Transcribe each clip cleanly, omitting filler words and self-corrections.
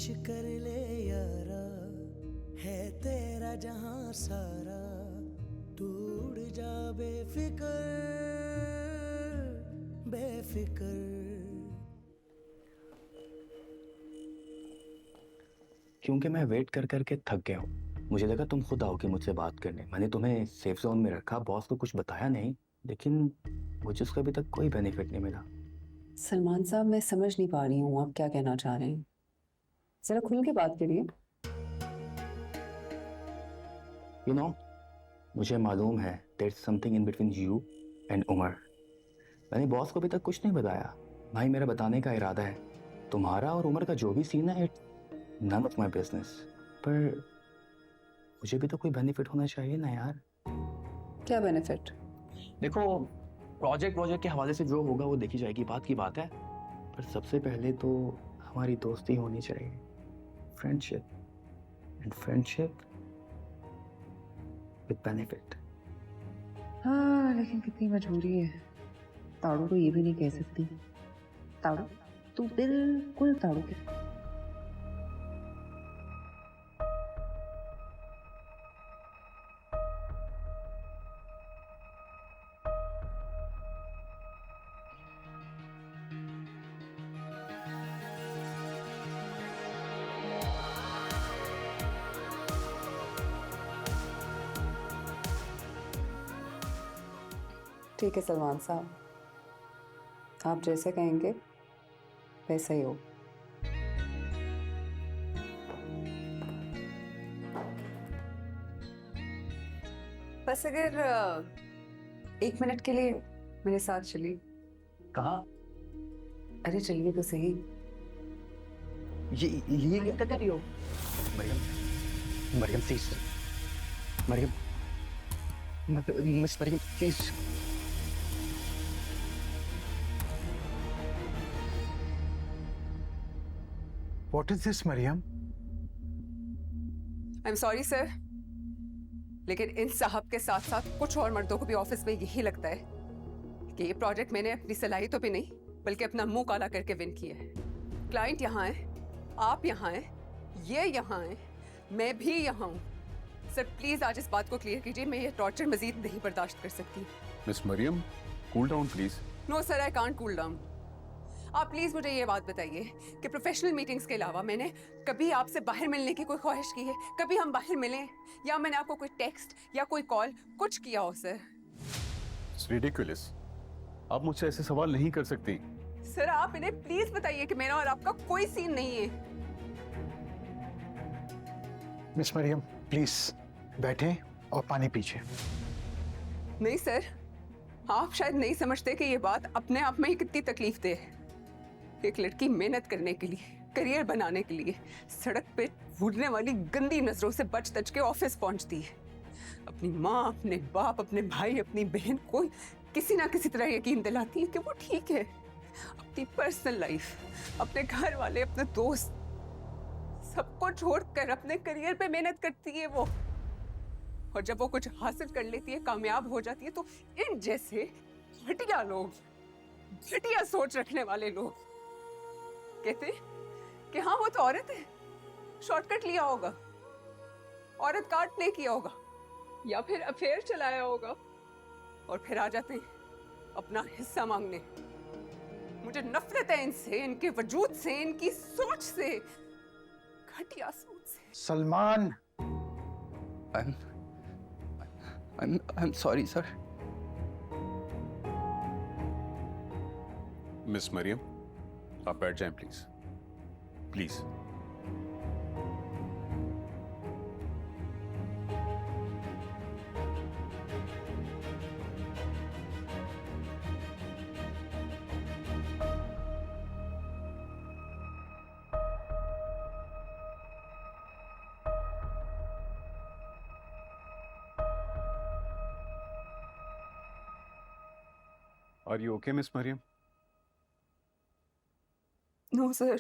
Wish कर ले यारा, है तेरा जहां सारा, तू उड़ जा बेफिक्र बेफिक्र। क्योंकि मैं वेट कर करके थक गया हूँ। मुझे लगा तुम खुद आओगे मुझसे बात करने। मैंने तुम्हें सेफ जोन में रखा, बॉस को कुछ बताया नहीं, लेकिन मुझे उसका अभी तक कोई बेनिफिट नहीं मिला। सलमान साहब, मैं समझ नहीं पा रही हूँ आप क्या कहना चाह रहे हैं। जरा खुल के बात करिए। यू नो, मुझे मालूम है there is something in between you and Umar. मैंने बॉस को अभी तक कुछ नहीं बताया। भाई, मेरा बताने का इरादा है। तुम्हारा और उमर का जो भी सीन है, it's none of my business. पर मुझे भी तो कोई बेनिफिट होना चाहिए ना यार। क्या बेनिफिट? देखो, प्रोजेक्ट के हवाले से जो होगा वो देखी जाएगी, बात की बात है। पर सबसे पहले तो हमारी दोस्ती होनी चाहिए, friendship, and friendship with benefit. हाँ, लेकिन कितनी मजबूरी है। ताड़ू को ये भी नहीं कह सकती। ताड़ू, तू बिल्कुल ताड़ू के। ठीक है सलमान साहब, आप जैसे कहेंगे वैसा ही हो। बस अगर 1 मिनट के लिए मेरे साथ चलिए। कहाँ? अरे चलिए तो सही। ये क्या कर रही हो? Maryam, Maryam please, Maryam, miss Maryam please. What is this, Maryam? I am sorry sir, लेकिन इन साहब के साथ साथ कुछ और मर्दों को भी ऑफिस में यही लगता है कि ये प्रोजेक्ट मैंने अपनी सलाहियतों पे नहीं बल्कि अपना मुंह काला करके विन किया है। क्लाइंट यहाँ है, आप यहाँ हैं, ये यहाँ है, मैं भी यहाँ हूँ। सर प्लीज आज इस बात को क्लियर कीजिए, मैं ये टॉर्चर मजीद नहीं बर्दाश्त कर सकती। Miss Maryam, cool down please. No sir, I can't cool down. आप प्लीज मुझे ये बात बताइए कि प्रोफेशनल मीटिंग्स के अलावा मैंने कभी आपसे बाहर मिलने की कोई ख्वाहिश की है? कभी हम बाहर मिलें, या मैंने आपको कोई टेक्स्ट या कोई कॉल कुछ किया हो? सर इट्स रिडिकुलस, आप मुझसे ऐसे सवाल नहीं कर सकती। सर आप इन्हें प्लीज बताइए कि मेरा और आपका कोई सीन नहीं है। मिस मरियम प्लीज बैठें और पानी पीजिए। नहीं सर, आप शायद नहीं समझते कि ये बात अपने आप में ही कितनी तकलीफ दे है। एक लड़की मेहनत करने के लिए, करियर बनाने के लिए सड़क पे घूरने वाली गंदी नजरों से बच तच के ऑफिस पहुंचती है। अपनी माँ, अपने बाप, अपने भाई, अपनी बहन को किसी ना किसी तरह यकीन दिलाती है कि वो ठीक है। अपनी पर्सनल लाइफ, अपने घर वाले, अपने दोस्त, सबको छोड़कर अपने करियर पे मेहनत करती है वो। और जब वो कुछ हासिल कर लेती है, कामयाब हो जाती है, तो इन जैसे घटिया लोग, घटिया सोच रखने वाले लोग कहते कि हाँ वो तो औरत है, शॉर्टकट लिया होगा, औरत काट नहीं किया होगा, या फिर अफेयर चलाया होगा, और फिर आ जाते हैं अपना हिस्सा मांगने। मुझे नफरत है इनसे, इनके वजूद से, इनकी सोच से, घटिया सोच से। Salman, I'm sorry sir। Miss Maryam, आप बैठ जाएं please, please. Are you okay, Miss Mariam? No sir,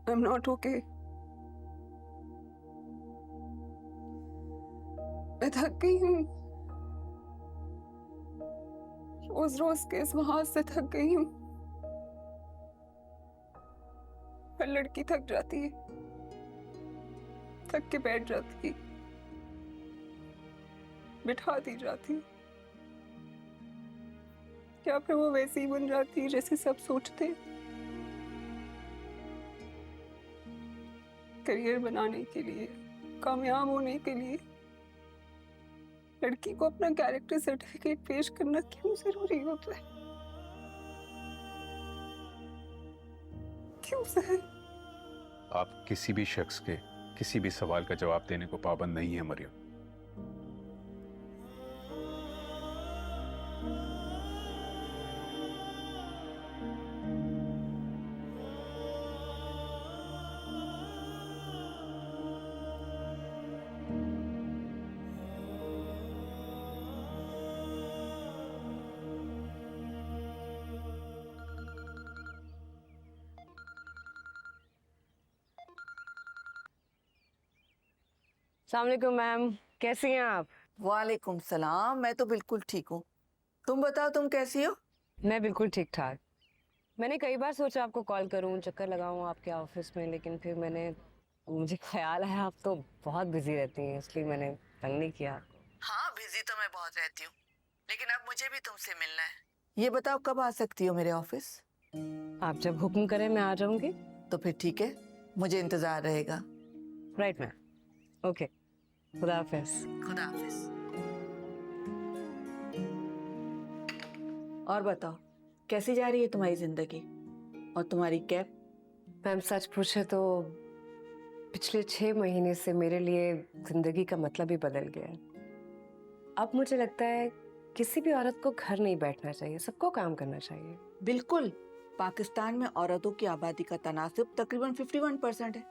I'm not okay. मैं थक गई हूँ, रोज रोज के इस महाज से थक गई हूँ। हर लड़की थक जाती है, थक के बैठ जाती है, बिठा दी जाती है, या फिर वो वैसी ही बन जाती है जैसे सब सोचते हैं। करियर बनाने के लिए, कामयाब होने के लिए लड़की को अपना कैरेक्टर सर्टिफिकेट पेश करना क्यों जरूरी होता है? क्यों सर? आप किसी भी शख्स के किसी भी सवाल का जवाब देने को पाबंद नहीं है मरियम। अस्सलाम वालेकुम मैम, कैसी हैं आप? वालेकुम सलाम। मैं तो बिल्कुल ठीक हूँ। तुम बताओ, तुम कैसी हो? मैं बिल्कुल ठीक ठाक। मैंने कई बार सोचा आपको कॉल करूं, चक्कर लगाऊं आपके ऑफिस में, लेकिन फिर मुझे ख्याल है आप तो बहुत बिजी रहती हैं, इसलिए मैंने तंग नहीं किया। हाँ, बिजी तो मैं बहुत रहती हूँ, लेकिन अब मुझे भी तुमसे मिलना है। ये बताओ, कब आ सकती हो मेरे ऑफिस? आप जब हुक्म करें मैं आ जाऊंगी। तो फिर ठीक है, मुझे इंतजार रहेगा। राइट मैम, ओके, खुदा हाफिज। खुदा हाफिज। और बताओ, कैसी जा रही है तुम्हारी जिंदगी और तुम्हारी कैब? मैम सच पूछे तो पिछले 6 महीने से मेरे लिए जिंदगी का मतलब ही बदल गया है। अब मुझे लगता है किसी भी औरत को घर नहीं बैठना चाहिए, सबको काम करना चाहिए। बिल्कुल। पाकिस्तान में औरतों की आबादी का तनासब तकरीबन 51% है।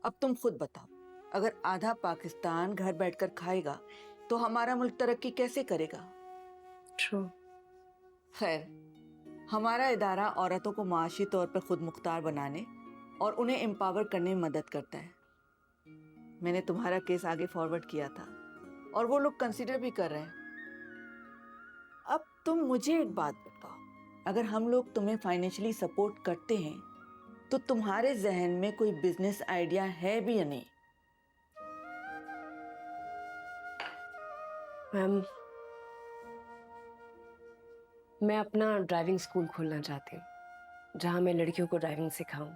अब तुम खुद बताओ, अगर आधा पाकिस्तान घर बैठकर खाएगा तो हमारा मुल्क तरक्की कैसे करेगा? ट्रू। खैर, हमारा इदारा औरतों को माशी तौर पर खुद मुख्तार बनाने और उन्हें एम्पावर करने में मदद करता है। मैंने तुम्हारा केस आगे फॉरवर्ड किया था और वो लोग कंसीडर भी कर रहे हैं। अब तुम मुझे एक बात बताओ, अगर हम लोग तुम्हें फाइनेंशियली सपोर्ट करते हैं तो तुम्हारे जहन में कोई बिजनेस आइडिया है भी या नहीं? मैम मैं अपना ड्राइविंग स्कूल खोलना चाहती हूँ जहाँ मैं लड़कियों को ड्राइविंग सिखाऊं,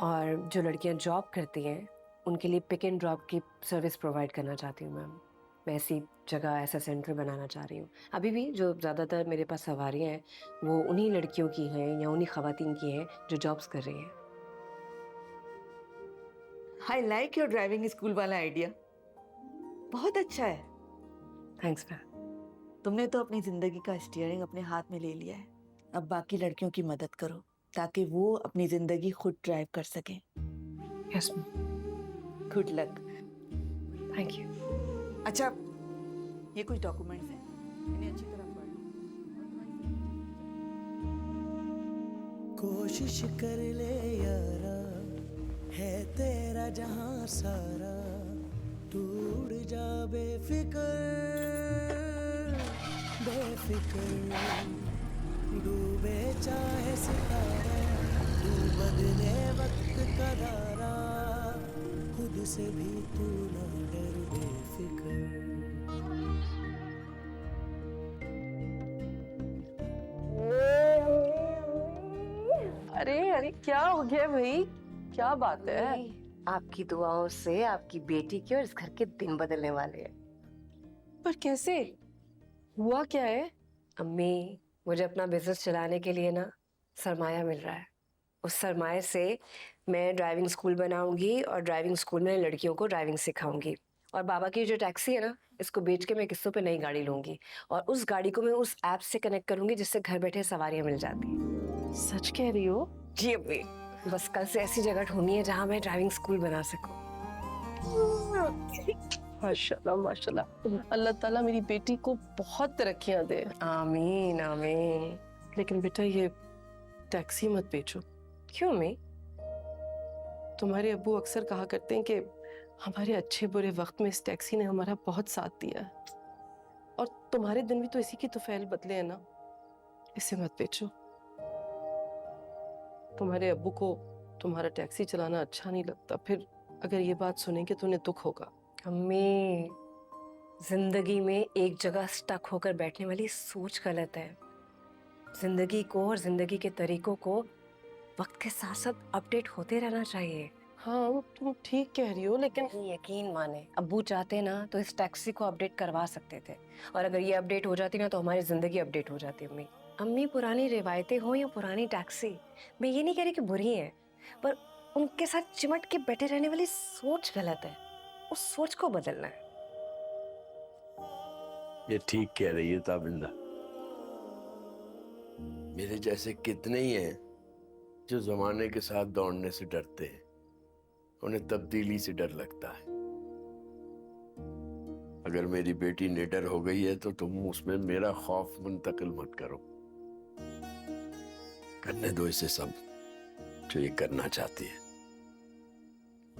और जो लड़कियाँ जॉब करती हैं उनके लिए पिक एंड ड्रॉप की सर्विस प्रोवाइड करना चाहती हूँ मैम। मैं ऐसी जगह, ऐसा सेंटर बनाना चाह रही हूँ। अभी भी जो ज़्यादातर मेरे पास सवारियाँ हैं वो उन्हीं लड़कियों की हैं या उन्हीं ख़वातीन की हैं जो जॉब्स कर रही हैं। I like your driving school वाला आइडिया, बहुत अच्छा है। Thanks ma'am. तुमने तो अपनी जिंदगी का स्टीयरिंग अपने हाथ में ले लिया है। अब बाकी लड़कियों की मदद करो ताकि वो अपनी जिंदगी खुद ड्राइव कर सकें। Yes ma'am. Good luck. Thank you. अच्छा, ये कुछ डॉक्यूमेंट्स हैं, इन्हें अच्छी तरह पढ़ लो। कोशिश कर ले यारा, है तेरा जहां सारा, तू उड़ जा बेफिक्र बेफिक्र, डूबे चाहे सितारा, तू बदले वक्त का दारा, खुद से भी तू ना डर बेफिक्र। अरे अरे क्या हो गया भाई, क्या बात है? आपकी दुआओं से आपकी बेटी के और इस घर के दिन बदलने वाले हैं। पर कैसे हुआ, क्या है? अम्मी, मुझे अपना बिजनेस चलाने के लिए ना सरमाया मिल रहा है। उस सरमाए से मैं ड्राइविंग स्कूल बनाऊंगी और ड्राइविंग स्कूल में लड़कियों को ड्राइविंग सिखाऊंगी। और बाबा की जो टैक्सी है ना, इसको बेच के मैं किस्तों पे नई गाड़ी लूंगी और उस गाड़ी को मैं उस ऐप से कनेक्ट करूंगी जिससे घर बैठे सवारियां मिल जाती हैं। सच कह रही हो? जी अम्मी, बस कल से ऐसी जगह ढूंढनी है जहाँ मैं ड्राइविंग स्कूल बना सकूं। माशाल्लाह माशाल्लाह, अल्लाह ताला मेरी बेटी को बहुत तरक्कियां दे। आमीन आमीन। लेकिन बेटा ये टैक्सी मत बेचो। क्यों अम्मी? तुम्हारे अब्बू अक्सर कहा करते हैं कि हमारे अच्छे बुरे वक्त में इस टैक्सी ने हमारा बहुत साथ दिया है, और तुम्हारे दिन भी तो इसी की तुफैल बदले हैं ना। इसे मत बेचो। तुम्हारे अब्बू को तुम्हारा टैक्सी चलाना अच्छा नहीं लगता, फिर अगर ये बात सुनेंगे तो उन्हें दुख होगा। अम्मी, जिंदगी में एक जगह स्टक होकर बैठने वाली सोच गलत है। जिंदगी को और जिंदगी के तरीकों को वक्त के साथ साथ अपडेट होते रहना चाहिए। हाँ वो तुम ठीक कह रही हो, लेकिन यकीन माने, अब्बू चाहते ना तो इस टैक्सी को अपडेट करवा सकते थे, और अगर ये अपडेट हो जाती ना तो हमारी जिंदगी अपडेट हो जाती। अम्मी अम्मी, पुरानी रिवायतें हो या पुरानी टैक्सी, मैं ये नहीं कह रही कि बुरी है, पर उनके साथ चिमट के बैठे रहने वाली सोच गलत है। उस सोच को बदलना है। ये ठीक कह रही है ताबिंदा। मेरे जैसे कितने ही हैं जो जमाने के साथ दौड़ने से डरते हैं, उन्हें तब्दीली से डर लगता है। अगर मेरी बेटी निडर हो गई है तो तुम उसमें मेरा खौफ मुंतकिल मत करो। करने दो इसे सब जो ये करना चाहती है।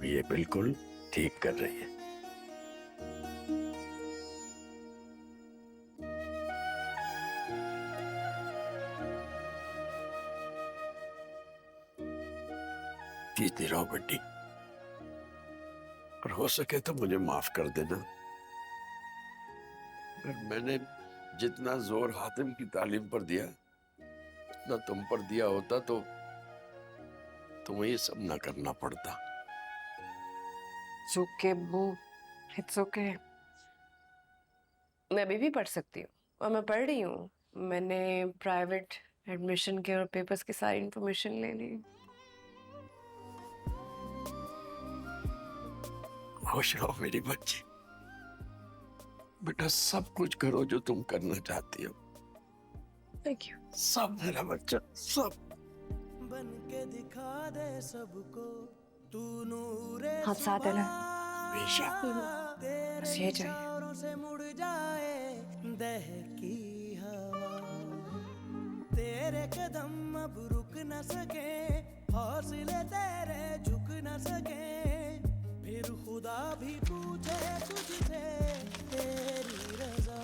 ये बिल्कुल ठीक कर रही है। जीती रहो बेटी, और हो सके तो मुझे माफ कर देना। अगर मैंने जितना जोर हातिम की तालीम पर दिया उतना तुम पर दिया होता तो तुम्हें ये सब ना करना पड़ता। It's okay, अब्बू, it's okay। मैं अभी भी पढ़ सकती हूँ, और मैं पढ़ रही हूँ। मैंने प्राइवेट एडमिशन के और पेपर्स की सारी इंफॉर्मेशन ले ली। खुश रहो मेरी बच्ची। बेटा सब कुछ करो जो तुम करना चाहती हो। Thank you. सब मेरा बच्चा, सब। बन के दिखा दे सबको तू नूरे आप साथ है ना? बेशक। बस ये चाहिए। इशारों से मुड़ जाए दहकी हवा, तेरे कदम अब रुक न सके, हौसले तेरे झुक न सके, फिर खुदा भी पूछे तुझसे तेरी रजा।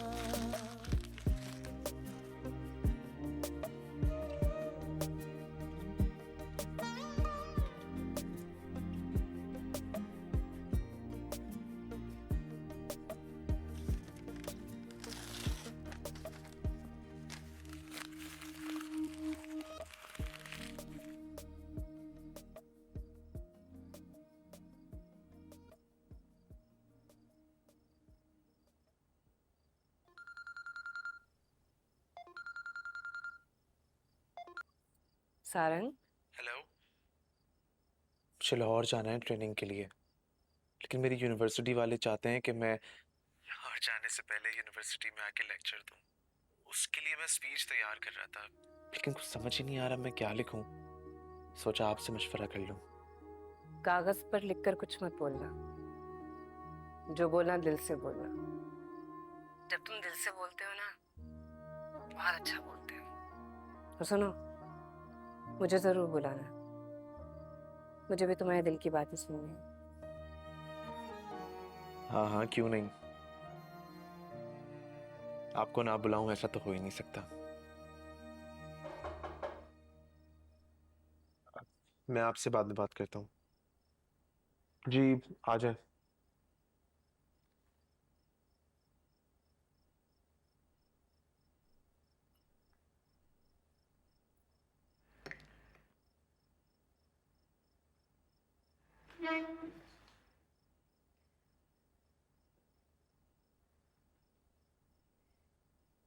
सारंग, हेलो। मुझे लाहौर जाना है ट्रेनिंग के लिए, लेकिन मेरी यूनिवर्सिटी वाले चाहते हैं कि मैं यहाँ जाने से पहले यूनिवर्सिटी में आके लेक्चर दूँ। उसके लिए मैं स्पीच तैयार कर रहा था, लेकिन कुछ समझ ही नहीं आ रहा मैं क्या लिखूं। सोचा आपसे मशवरा कर लूं। कागज पर लिखकर कुछ मत बोलना, जो बोलना दिल से बोलना। जब तुम दिल से बोलते हो ना, बहुत अच्छा बोलते हो। और सुनो, मुझे जरूर बुलाना, मुझे भी तुम्हारे दिल की बातें सुननी है। हाँ हाँ, क्यों नहीं। आपको ना बुलाऊं ऐसा तो हो ही नहीं सकता। मैं आपसे बाद में बात करता हूँ। जी आ जाए।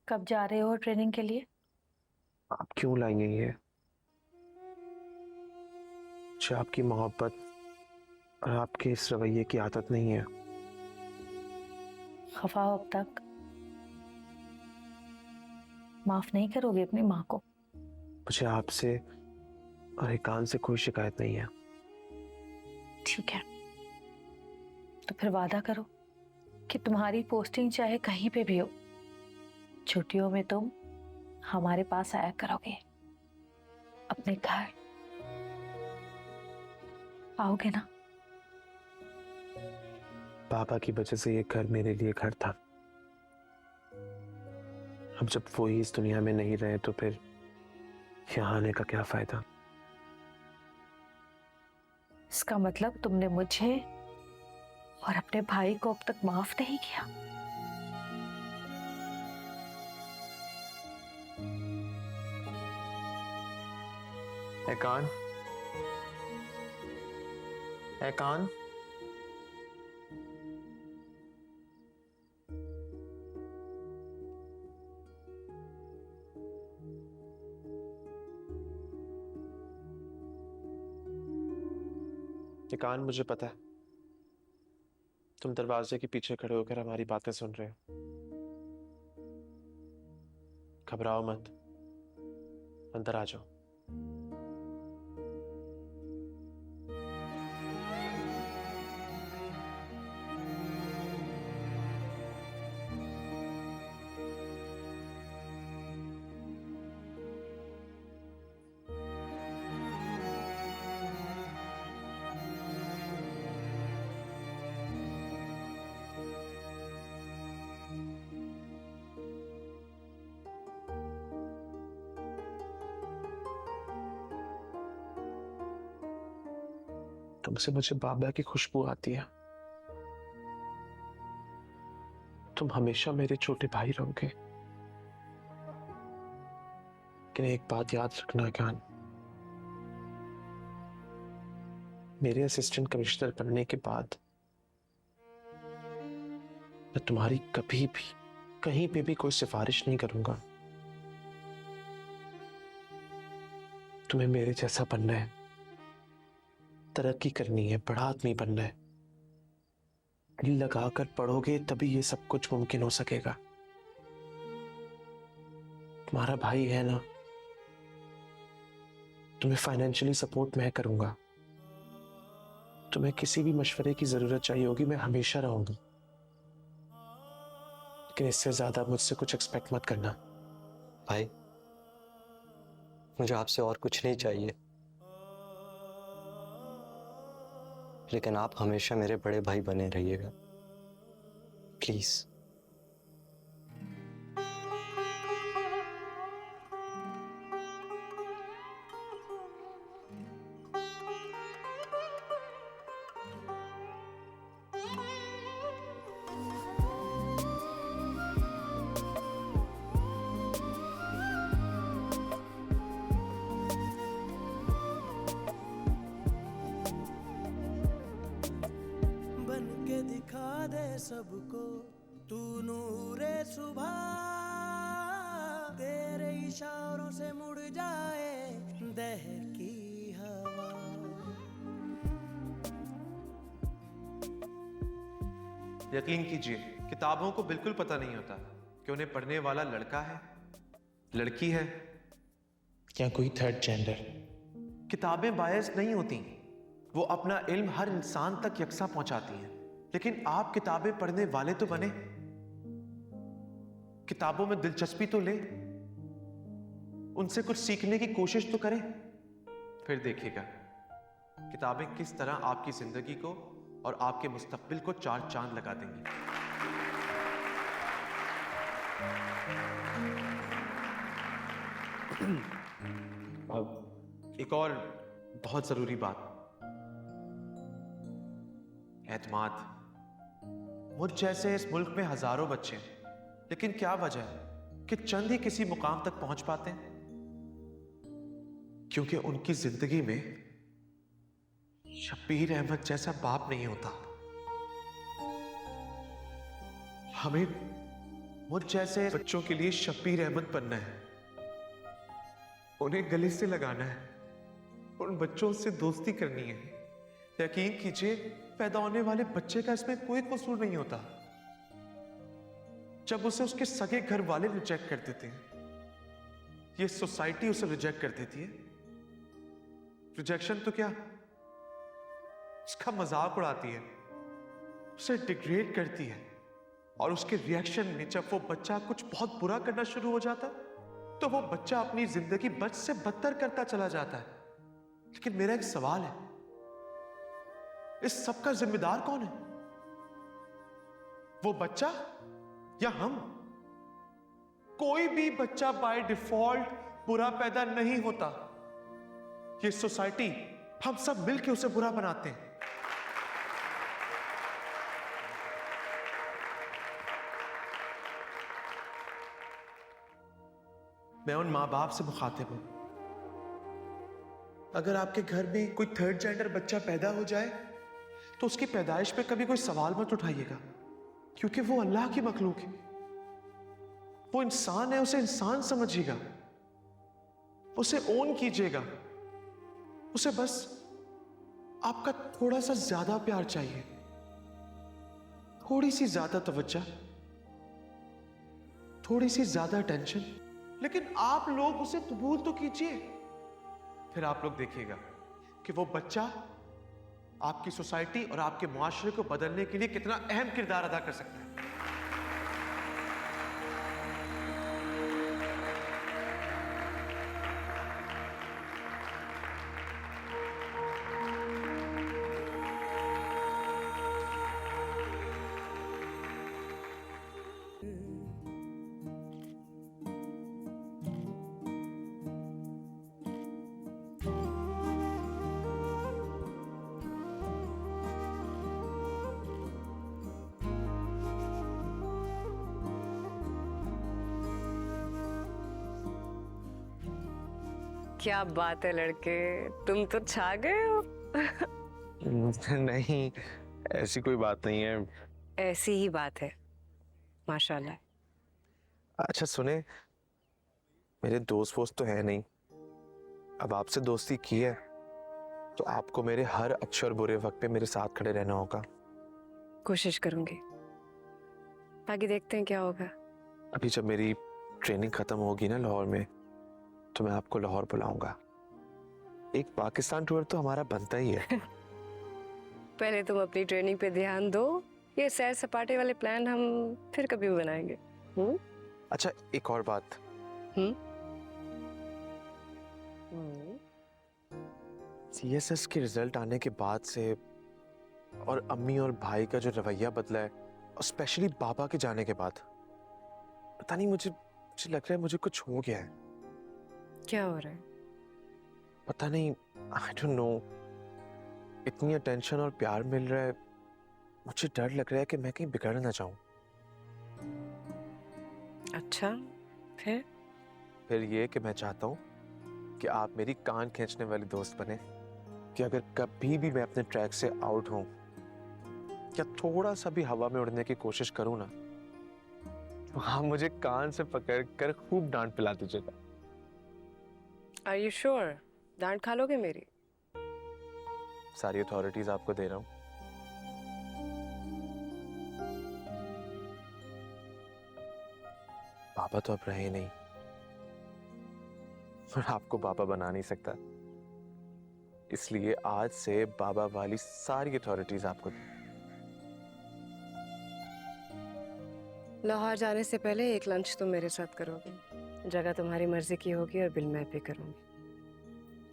कब जा रहे हो ट्रेनिंग के लिए? आप क्यों लाएंगे ये? मुझे आपकी मोहब्बत और आपके इस रवैये की आदत नहीं है। खफा हो अब तक? माफ नहीं करोगे अपनी माँ को? मुझे आपसे और एकांत से कोई शिकायत नहीं है। ठीक है, तो फिर वादा करो कि तुम्हारी पोस्टिंग चाहे कहीं पे भी हो, छुट्टियों में तुम हमारे पास आया करोगे, अपने घर आओगे ना? पापा की वजह से ये घर मेरे लिए घर था। अब जब वो ही इस दुनिया में नहीं रहे तो फिर यहाँ आने का क्या फायदा। इसका मतलब तुमने मुझे और अपने भाई को अब तक माफ नहीं किया। ऐकान, ऐकान, ऐकान, मुझे पता है तुम दरवाजे के पीछे खड़े होकर हमारी बातें सुन रहे हो। घबराओ मत, अंदर आ जाओ। तुमसे मुझे बाबा की खुशबू आती है। तुम हमेशा मेरे छोटे भाई रहोगे। लेकिन एक बात याद रखना ज्ञान, मेरे असिस्टेंट कमिश्नर बनने के बाद मैं तुम्हारी कभी भी कहीं पे भी कोई सिफारिश नहीं करूंगा। तुम्हें मेरे जैसा बनना है, तरक्की करनी है, बड़ा आदमी बनना है। दिल लगाकर पढ़ोगे तभी ये सब कुछ मुमकिन हो सकेगा। तुम्हारा भाई है ना, तुम्हें फाइनेंशियली सपोर्ट मैं करूंगा। तुम्हें किसी भी मशवरे की जरूरत चाहिए होगी, मैं हमेशा रहूंगा। लेकिन इससे ज्यादा मुझसे कुछ एक्सपेक्ट मत करना। भाई, मुझे आपसे और कुछ नहीं चाहिए, लेकिन आप हमेशा मेरे बड़े भाई बने रहिएगा, प्लीज। दिखा दे सबको तू नूरे सुबह, तेरे इशारों से मुड़ जाए दहकी हवा। यकीन कीजिए, किताबों को बिल्कुल पता नहीं होता कि उन्हें पढ़ने वाला लड़का है, लड़की है या कोई थर्ड जेंडर। किताबें बायस नहीं होती, वो अपना इल्म हर इंसान तक यकसा पहुंचाती हैं। लेकिन आप किताबें पढ़ने वाले तो बने, किताबों में दिलचस्पी तो ले, उनसे कुछ सीखने की कोशिश तो करें। फिर देखिएगा किताबें किस तरह आपकी जिंदगी को और आपके मुस्तकबिल को चार चांद लगा देंगी। अब एक और बहुत जरूरी बात, एतमाद। मुझ जैसे इस मुल्क में हजारों बच्चे हैं, लेकिन क्या वजह है कि चंद ही किसी मुकाम तक पहुंच पाते हैं? क्योंकि उनकी जिंदगी में शब्बीर अहमद जैसा बाप नहीं होता। हमें मुझ जैसे बच्चों के लिए शब्बीर अहमद बनना है, उन्हें गले से लगाना है, उन बच्चों से दोस्ती करनी है। यकीन कीजिए, पैदा होने वाले बच्चे का इसमें कोई कसूर नहीं होता। जब उसे उसके सगे घर वाले रिजेक्ट कर देते हैं, ये सोसाइटी उसे रिजेक्ट कर देती है। रिजेक्शन तो क्या, उसका मजाक उड़ाती है, उसे डिग्रेड करती है। और उसके रिएक्शन में जब वो बच्चा कुछ बहुत बुरा करना शुरू हो जाता है, तो वो बच्चा अपनी जिंदगी बद से बदतर करता चला जाता है। लेकिन मेरा एक सवाल है, इस सब का जिम्मेदार कौन है? वो बच्चा या हम? कोई भी बच्चा बाय डिफॉल्ट बुरा पैदा नहीं होता। ये सोसाइटी हम सब मिलके उसे बुरा बनाते हैं। मैं उन माँ बाप से मुखातिब हूं। अगर आपके घर में कोई थर्ड जेंडर बच्चा पैदा हो जाए तो उसकी पैदाइश पे कभी कोई सवाल मत उठाइएगा, क्योंकि वो अल्लाह की मखलूक है। वो इंसान है, उसे इंसान समझिएगा, उसे ओन कीजिएगा। उसे बस आपका थोड़ा सा ज्यादा प्यार चाहिए, थोड़ी सी ज्यादा तवज्जो, थोड़ी सी ज्यादा टेंशन। लेकिन आप लोग उसे कबूल तो कीजिए, फिर आप लोग देखिएगा कि वो बच्चा आपकी सोसाइटी और आपके मुआशरे को बदलने के लिए कितना अहम किरदार अदा कर सकता है। क्या बात है लड़के, तुम तो छा गए हो। नहीं, ऐसी कोई बात नहीं है। ऐसी ही बात है, माशाल्लाह। अच्छा सुने, मेरे दोस्त वोस्त तो है नहीं। अब आपसे दोस्ती की है तो आपको मेरे हर अच्छे और बुरे वक्त पे मेरे साथ खड़े रहना होगा। कोशिश करूंगी, बाकी देखते हैं क्या होगा। अभी जब मेरी ट्रेनिंग खत्म होगी ना लाहौर में, तो मैं आपको लाहौर बुलाऊंगा। एक पाकिस्तान टूर तो हमारा बनता ही है। पहले तुम अपनी ट्रेनिंग पे ध्यान दो, ये सैर सपाटे वाले प्लान हम फिर कभी बनाएंगे। अच्छा एक और बात, सीएसएस के रिजल्ट आने के बाद से और अम्मी और भाई का जो रवैया बदला है, और स्पेशली बाबा के जाने के बाद, पता नहीं मुझे लग रहा है मुझे कुछ हो गया है। क्या हो रहा है? पता नहीं, आई डोंट नो। इतनी अटेंशन और प्यार मिल रहा है, मुझे डर लग रहा है कि मैं कहीं बिगड़ ना जाऊं। अच्छा, फिर ये कि मैं चाहता हूं कि आप मेरी कान खींचने वाली दोस्त बने, कि अगर कभी भी मैं अपने ट्रैक से आउट हूं या थोड़ा सा भी हवा में उड़ने की कोशिश करूं ना, तो आप मुझे कान से पकड़ कर खूब डांट पिला दीजिएगा। Are you sure? डांट खा लोगे मेरी? सारी अथॉरिटीज आपको दे रहा हूं। बाबा तो अब रहे नहीं, और आपको बाबा बना नहीं सकता, इसलिए आज से बाबा वाली सारी अथॉरिटीज आपको दी। लाहौर जाने से पहले एक लंच तुम मेरे साथ करोगे, जगह तुम्हारी मर्जी की होगी और बिल मैं पे करूंगी।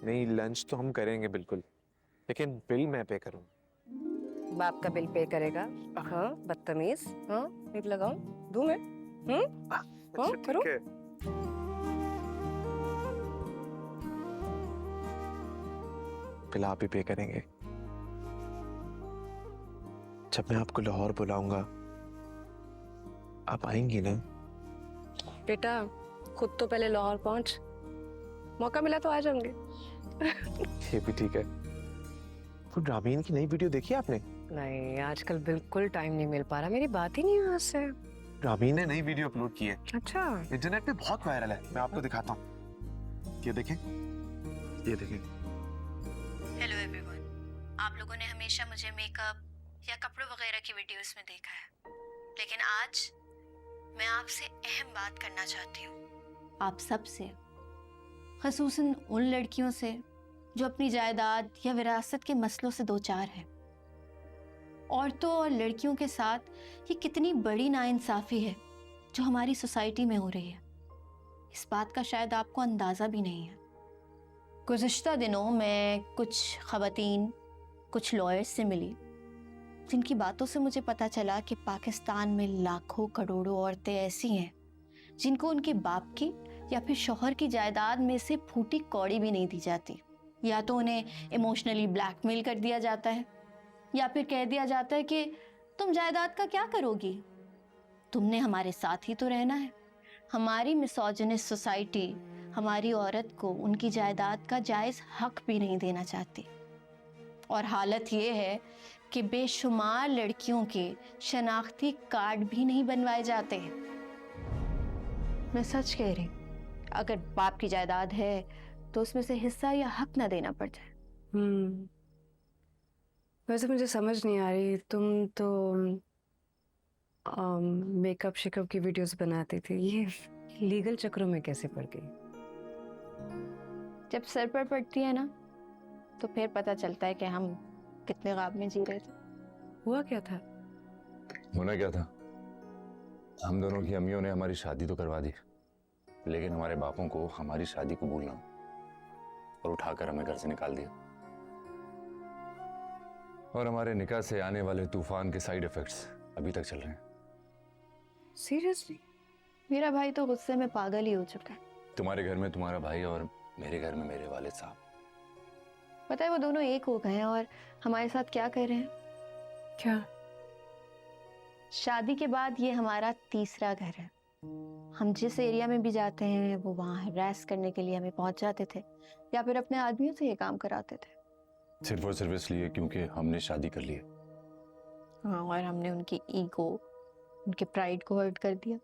नहीं, लंच तो हम करेंगे बिल्कुल, लेकिन बिल मैं पे करूंगा। बाप का बिल पे करेगा? हाँ बदतमीज। हाँ एक लगाऊं, दूं मैं? हाँ करो। बिल आप ही पे करेंगे। जब मैं आपको लाहौर बुलाऊंगा, आप आएंगी ना? बेटा खुद तो पहले लाहौर पहुंच, मौका मिला तो आ जाऊंगी। ये भी ठीक है। वो रामीन की नई वीडियो देखी आपने? नहीं, आजकल बिल्कुल टाइम नहीं मिल पा रहा, मेरी बात ही नहीं है उससे। रामीन ने नई वीडियो अपलोड की है। अच्छा, इंटरनेट पे बहुत वायरल है, मैं आपको दिखाता हूँ। ये देखें, ये देखें। हेलो एवरीवन, आप लोगों ने हमेशा मुझे मेकअप या कपड़ों वगैरह की वीडियोस में देखा है, लेकिन आज मैं आपसे अहम बात करना चाहती हूँ। आप सब से, ख़ुसूसन उन लड़कियों से जो अपनी जायदाद या विरासत के मसलों से दो चार हैं। औरतों और लड़कियों के साथ ये कितनी बड़ी नाइंसाफ़ी है जो हमारी सोसाइटी में हो रही है, इस बात का शायद आपको अंदाज़ा भी नहीं है। गुज़िश्ता दिनों मैं कुछ ख़वातीन, कुछ लॉयर्स से मिली, जिनकी बातों से मुझे पता चला कि पाकिस्तान में लाखों करोड़ों औरतें ऐसी हैं जिनको उनके बाप की या फिर शौहर की जायदाद में से फूटी कौड़ी भी नहीं दी जाती। या तो उन्हें इमोशनली ब्लैकमेल कर दिया जाता है, या फिर कह दिया जाता है कि तुम जायदाद का क्या करोगी, तुमने हमारे साथ ही तो रहना है। हमारी मिसोजिनिस्ट सोसाइटी हमारी औरत को उनकी जायदाद का जायज़ हक भी नहीं देना चाहती। और हालत ये है कि बेशुमार लड़कियों के शनाख्ती कार्ड भी नहीं बनवाए जाते हैं। मैं सच कह रही, अगर बाप की जायदाद है तो उसमें से हिस्सा या हक ना देना पड़ जाए। वैसे मुझे समझ नहीं आ रही, तुम तो मेकअप शेकअप की वीडियोस बनाती थी, ये लीगल चक्रों में कैसे पड़ गई? जब सर पर पड़ती है ना तो फिर पता चलता है कि हम कितने ख्वाब में जी रहे थे। हुआ क्या था? होना क्या था, हम दोनों की अम्मियों ने हमारी शादी तो करवा दी, लेकिन हमारे बापों को हमारी शादी कबूल ना और उठाकर हमें घर से निकाल दिया। और हमारे निकाह से आने वाले तूफान के साइड इफेक्ट्स अभी तक चल रहे हैं। सीरियसली? मेरा भाई तो गुस्से में पागल ही हो चुका है। तुम्हारे घर में तुम्हारा भाई और मेरे घर में मेरे वालिद साहब। पता है वो दोनों एक हो गए हैं और हमारे साथ क्या कर रहे हैं? क्या? शादी के बाद ये हमारा तीसरा घर है। हम जिस एरिया में भी जाते हैं वो वहाँ हरास करने के लिए हमें पहुंच जाते थे, या फिर अपने आदमियों से ये काम कराते थे। सिर्फ और सिर्फ इसलिए क्योंकि हमने शादी कर ली है। हाँ, और हमने उनकी ईगो, उनके प्राइड को हर्ट कर दिया।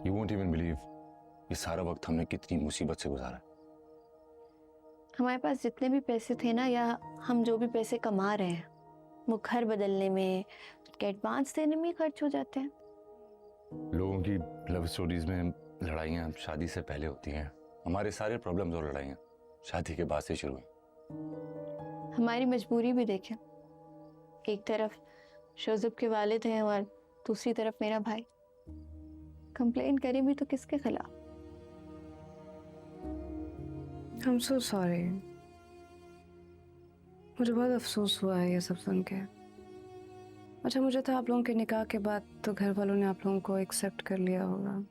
यू वोंट इवन बिलीव ये सारा वक्त हमने कितनी मुसीबत से गुजारा। हमारे पास जितने भी पैसे थे ना, या हम जो भी पैसे कमा रहे हैं, वो घर बदलने में, उसके एडवांस देने में ही खर्च हो जाते हैं। लोगों की लव स्टोरीज में लड़ाइयाँ शादी से पहले होती हैं। हमारे सारे प्रॉब्लम्स और लड़ाइयाँ शादी के बाद से शुरू हुई। हमारी मजबूरी भी देखें, एक तरफ शोज़ब के वालिद हैं और दूसरी तरफ मेरा भाई। कंप्लेन करें भी तो किसके खिलाफ? I'm so sorry। मुझे बहुत अफसोस हुआ है ये सब सुन के। अच्छा, मुझे था आप लोगों के निकाह के बाद तो घर वालों ने आप लोगों को एक्सेप्ट कर लिया होगा।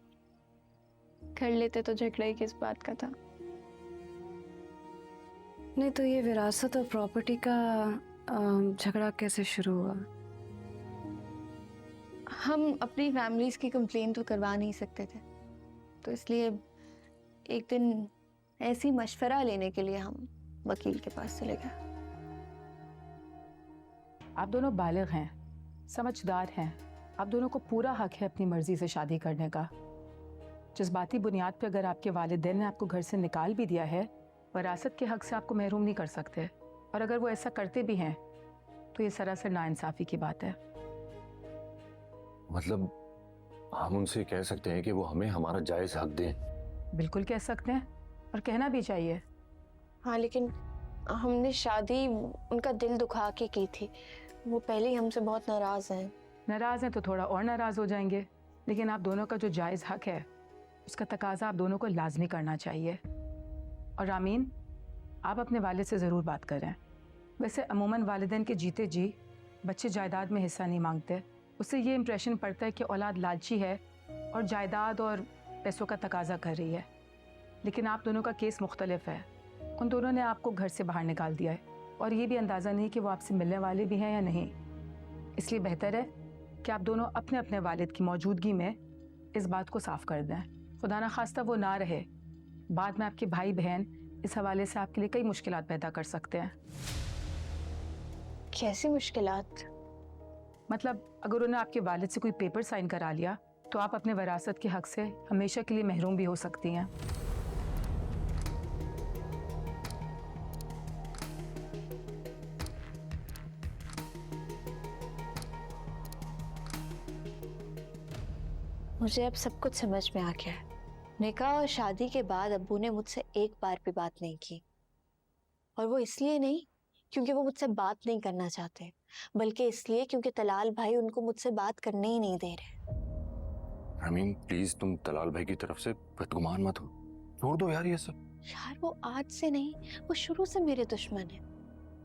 कर लेते तो झगड़ा ही किस बात का था। नहीं तो ये विरासत और प्रॉपर्टी का झगड़ा कैसे शुरू हुआ? हम अपनी फैमिलीज की कंप्लेन तो करवा नहीं सकते थे, तो इसलिए एक दिन ऐसी मशवरा लेने के लिए हम वकील के पास चले गए। आप दोनों बालिग हैं, समझदार हैं, आप दोनों को पूरा हक है अपनी मर्जी से शादी करने का। जज्बाती बुनियाद पर अगर आपके वालिदैन ने आपको घर से निकाल भी दिया है, वरासत के हक से आपको महरूम नहीं कर सकते। और अगर वो ऐसा करते भी हैं तो ये सरासर नाइंसाफ़ी की बात है। मतलब हम उनसे कह सकते हैं कि वो हमें हमारा जायज़ हक दें? बिल्कुल कह सकते हैं, और कहना भी चाहिए। हाँ, लेकिन हमने शादी उनका दिल दुखा के की थी। वो पहले ही हमसे बहुत नाराज़ हैं। नाराज़ हैं तो थोड़ा और नाराज़ हो जाएंगे, लेकिन आप दोनों का जो जायज़ हक है उसका तकाजा आप दोनों को लाजमी करना चाहिए। और रामीन, आप अपने वालिद से ज़रूर बात करें। वैसे अमूमन वालिदैन के जीते जी बच्चे जायदाद में हिस्सा नहीं मांगते। उससे ये इम्प्रेशन पड़ता है कि औलाद लालची है और जायदाद और पैसों का तकाजा कर रही है। लेकिन आप दोनों का केस मुख्तलिफ है। उन दोनों ने आपको घर से बाहर निकाल दिया है और ये भी अंदाज़ा नहीं कि वो आपसे मिलने वाले भी हैं या नहीं। इसलिए बेहतर है कि आप दोनों अपने अपने वालिद की मौजूदगी में इस बात को साफ कर दें। खुदा ना खास्ता वो ना रहे, बाद में आपके भाई बहन इस हवाले से आपके लिए कई मुश्किलात पैदा कर सकते हैं। कैसी मुश्किलात? मतलब अगर उन्होंने आपके वालिद से कोई पेपर साइन करा लिया तो आप अपने वरासत के हक से हमेशा के लिए महरूम भी हो सकती हैं। मुझे अब सब कुछ समझ में आ गया है। निकाह और शादी के बाद अब्बू ने मुझसे एक बार भी बात नहीं की, और वो इसलिए नहीं क्योंकि वो मुझसे बात नहीं करना चाहते, बल्कि इसलिए क्योंकि तलाल भाई उनको मुझसे बात करने ही नहीं दे रहे। रमीन प्लीज, तुम तलाल भाई की तरफ से बदगुमान मत हो, छोड़ दो यार ये सब। यार वो आज से नहीं, वो शुरू से मेरे दुश्मन है।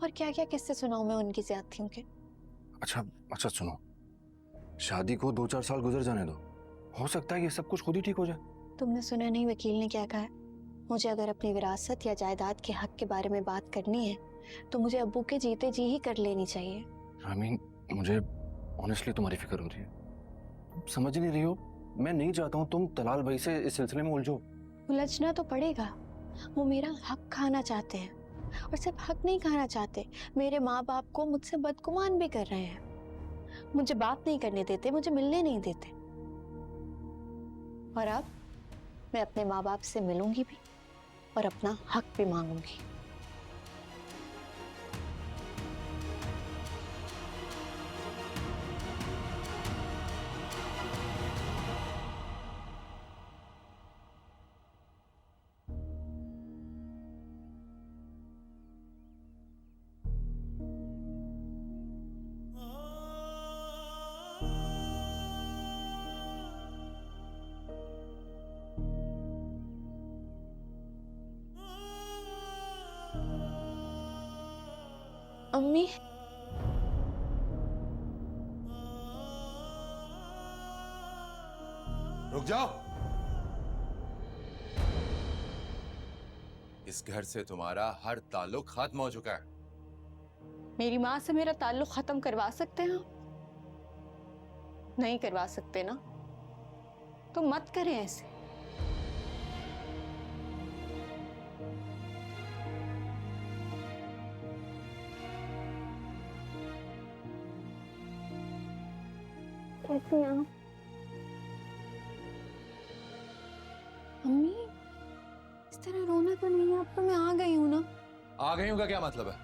और क्या क्या किस्से सुनाऊं मैं उनकी ज्यादतियों के। अच्छा सुनो, शादी को 2-4 साल गुजर जाने दो, हो सकता है ये सब कुछ खुद ही ठीक हो जाए। तुमने सुना नहीं वकील ने क्या कहा है? मुझे अगर अपनी विरासत या जायदाद के हक के बारे में बात करनी है तो मुझे अब्बू के जीते जी ही कर लेनी चाहिए। रामीन, मुझे ऑनेस्टली तुम्हारी फिक्र हो रही है। समझ नहीं रही हो, मैं नहीं चाहता हूँ तुम तलाल भाई से इस सिलसिले में उलझो। उलझना तो पड़ेगा। वो मेरा हक खाना चाहते हैं, और सिर्फ हक नहीं खाना चाहते, मेरे माँ बाप को मुझसे बदगुमान भी कर रहे हैं। मुझे बात नहीं करने देते, मुझे मिलने नहीं देते। और अब मैं अपने माँ बाप से मिलूंगी भी और अपना हक भी मांगूंगी। अम्मी, रुक जाओ। इस घर से तुम्हारा हर ताल्लुक खत्म हो चुका है। मेरी माँ से मेरा ताल्लुक खत्म करवा सकते हैं? नहीं करवा सकते ना, तो मत करें ऐसे। कैसी हैं आप? अम्मी, इस तरह रोना तो नहीं है, अब तो मैं आ गई हूँ ना। आ गई हूँ का क्या मतलब है?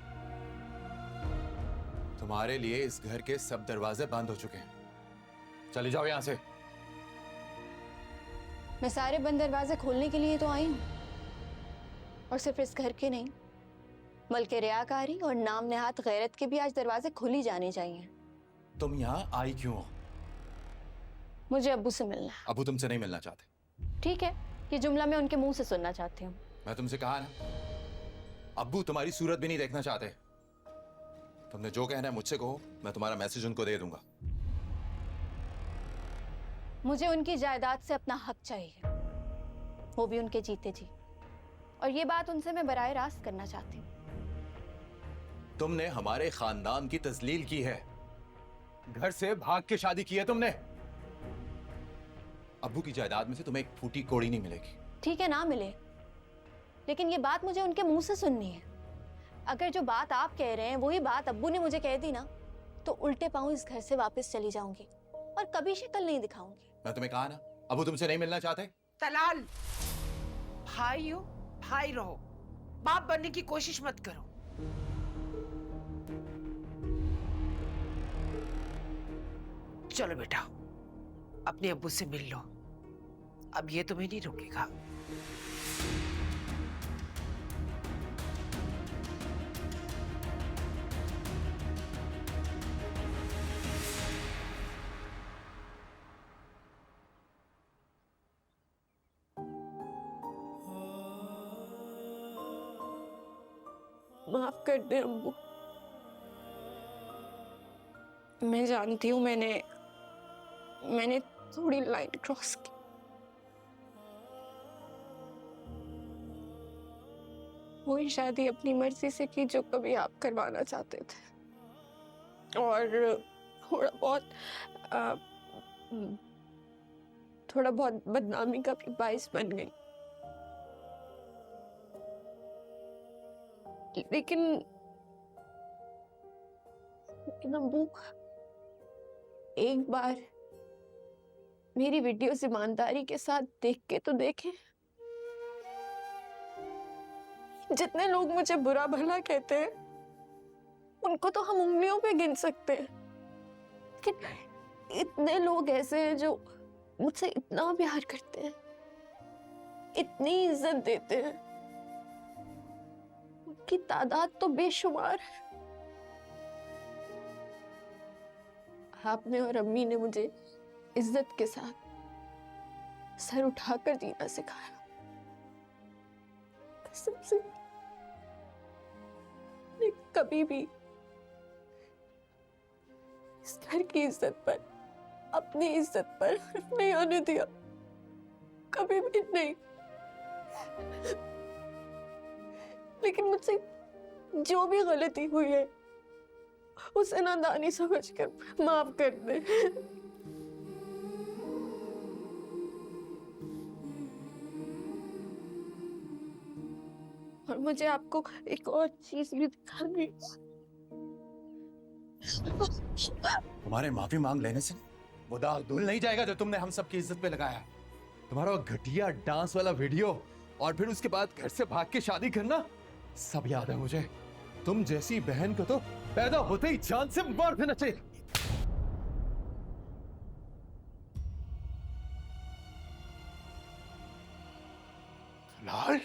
तुम्हारे लिए इस घर के सब दरवाजे बंद हो चुके हैं। चली जाओ यहां से। मैं सारे बंद दरवाजे खोलने के लिए तो आई हूँ, और सिर्फ इस घर के नहीं बल्कि रियाकारी और नाम नेहात गैरत के भी आज दरवाजे खुल ही जाने चाहिए। तुम यहाँ आई क्यों हो? मुझे अब्बू से मिलना है। अबू तुमसे नहीं मिलना चाहते। ठीक है, ये जुमला मैं उनके मुंह से सुनना चाहती हूँ। मैं तुमसे कहा ना, अब्बू तुम्हारी सूरत भी नहीं देखना चाहते। तुमने जो कहना है मुझसे कहो, मैं तुम्हारा मैसेज उनको दे दूंगा। मुझे उनकी जायदाद से अपना हक चाहिए, वो भी उनके जीते जी। और ये बात उनसे मैं बराह रास्त करना चाहती हूँ। तुमने हमारे खानदान की तजलील की है, घर से भाग के शादी की है तुमने। अब्बू की जायदाद में से तुम्हें एक फूटी कौड़ी नहीं मिलेगी। ठीक है, ना मिले, लेकिन ये बात मुझे उनके मुंह से सुननी है। अगर जो बात आप कह रहे हैं वही बात अब्बू ने मुझे कह दी ना, तो उल्टे पांव इस घर से वापस चली जाऊंगी और कभी शक्ल नहीं दिखाऊंगी। मैं तुम्हें कहा ना, अब्बू तुमसे नहीं मिलना चाहते। तलाल, भाई हो भाई रहो, बाप बनने की कोशिश मत करो। चलो बेटा, अपने अब्बू से मिल लो, अब ये तुम्हें नहीं रोकेगा। माफ कर दे अम्बू, मैं जानती हूँ मैंने थोड़ी लाइन क्रॉस की। वही शादी अपनी मर्जी से की जो कभी आप करवाना चाहते थे, और थोड़ा बहुत बदनामी का भी बाइस बन गई। लेकिन अब्बू, एक बार मेरी वीडियोस ईमानदारी के साथ देख के तो देखें। जितने लोग मुझे बुरा भला कहते हैं उनको तो हम उंगलियों पे गिन सकते हैं, लेकिन इतने लोग ऐसे हैं जो मुझसे इतना प्यार करते हैं, इतनी इज्जत देते हैं, उनकी तादाद तो बेशुमार है। आपने और अम्मी ने मुझे इज्जत के साथ सर उठाकर जीना सिखाया। कसम से मैंने कभी भी इस घर की इज्जत पर, अपनी इज्जत पर नहीं आने दिया, कभी भी नहीं। लेकिन मुझसे जो भी गलती हुई है उसे नादानी समझकर माफ कर दे। और मुझे आपको एक और चीज भी दिखानी। तुम्हारे माफी मांग लेने से वो दाग धुल नहीं जाएगा जो तुमने हम सब की इज्जत पे लगाया। तुम्हारा वो घटिया डांस वाला वीडियो और फिर उसके बाद घर से भाग के शादी करना सब याद है मुझे। तुम जैसी बहन को तो पैदा होते ही जान से मार देना चाहिए। तलाल,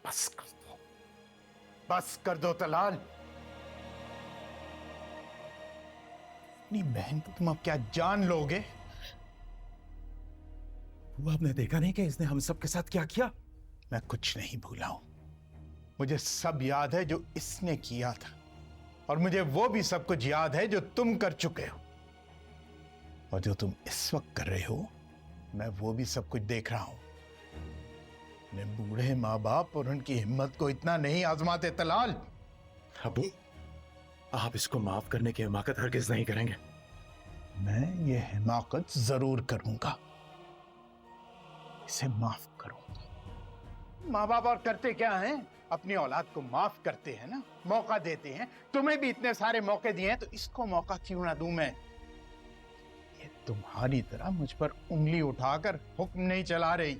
बस कर दो, बस कर दो तलाल। अपनी बहन को तुम अब क्या जान लोगे? वो आपने देखा नहीं कि इसने हम सब के साथ क्या किया? मैं कुछ नहीं भूला हूं। मुझे सब याद है जो इसने किया था, और मुझे वो भी सब कुछ याद है जो तुम कर चुके हो। और जो तुम इस वक्त कर रहे हो, मैं वो भी सब कुछ देख रहा हूं। अपने बूढ़े माँ बाप और उनकी हिम्मत को इतना नहीं आजमाते तलाल। अबू, आप इसको माफ करने की हिमाकत हरगिज नहीं करेंगे। मैं ये हिमाकत जरूर करूंगा, इसे माफ करूंगा। माँ बाप और करते क्या हैं? अपनी औलाद को माफ करते हैं ना, मौका देते हैं। तुम्हें भी इतने सारे मौके दिए हैं, तो इसको मौका क्यों ना दूं मैं? ये तुम्हारी तरह मुझ पर उंगली उठाकर हुक्म नहीं चला रही,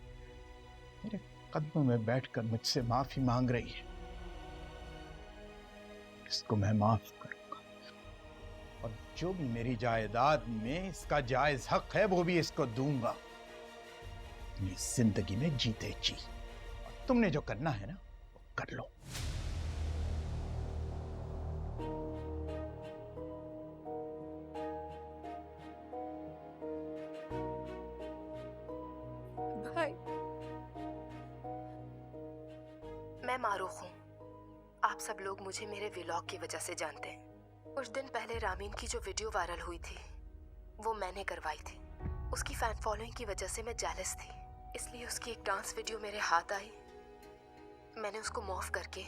मेरे कदमों में बैठकर मुझसे माफी मांग रही है। इसको मैं माफ करूंगा, और जो भी मेरी जायदाद में इसका जायज हक है वो भी इसको दूंगा, अपनी जिंदगी में जीते जी। और तुमने जो करना है ना, वो कर लो। भाई, मैं मारूफ हूँ। आप सब लोग मुझे मेरे व्लॉग की वजह से जानते हैं। कुछ दिन पहले रामीन की जो वीडियो वायरल हुई थी, वो मैंने करवाई थी। उसकी फैन फॉलोइंग की वजह से मैं जेलस थी, इसलिए उसकी एक डांस वीडियो मेरे हाथ आई। मैंने उसको मॉर्फ करके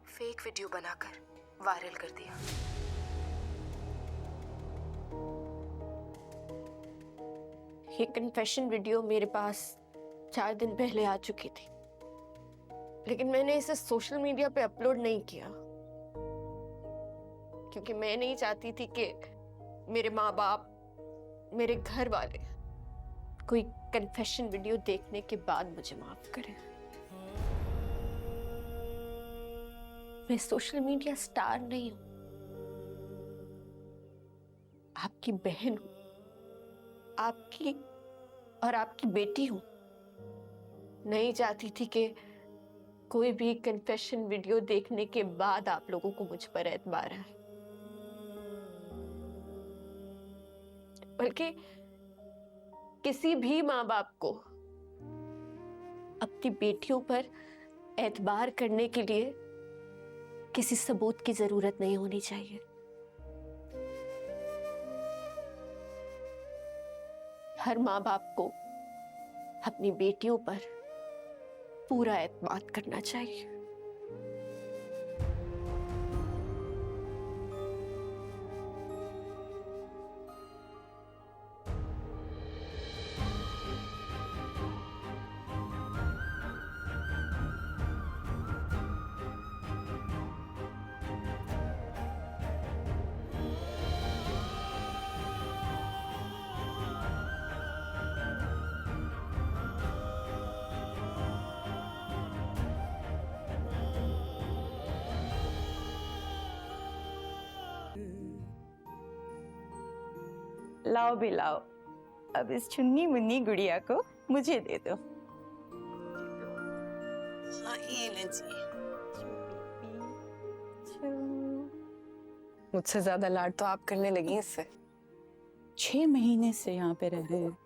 फेक वीडियो बनाकर वायरल कर दिया। ये कन्फेशन वीडियो मेरे पास 4 दिन पहले आ चुकी थी, लेकिन मैंने इसे सोशल मीडिया पे अपलोड नहीं किया, क्योंकि मैं नहीं चाहती थी कि मेरे माँ बाप, मेरे घर वाले कोई कन्फेशन वीडियो देखने के बाद मुझे माफ करें। मैं सोशल मीडिया स्टार नहीं हूं, आपकी बहन हूं, आपकी और आपकी बेटी हूं। नहीं चाहती थी कि कोई भी कन्फेशन वीडियो देखने के बाद आप लोगों को मुझ पर एतबार है, बल्कि किसी भी माँ बाप को अपनी बेटियों पर एतबार करने के लिए किसी सबूत की जरूरत नहीं होनी चाहिए। हर माँ बाप को अपनी बेटियों पर पूरा एतमाद करना चाहिए। लाओ भी लाओ, अब इस चुन्नी मुन्नी गुड़िया को मुझे दे दो। हाँ, ये ले जी। मुझसे ज्यादा लाड तो आप करने लगी इससे। 6 महीने से यहाँ पे रह रहे हैं।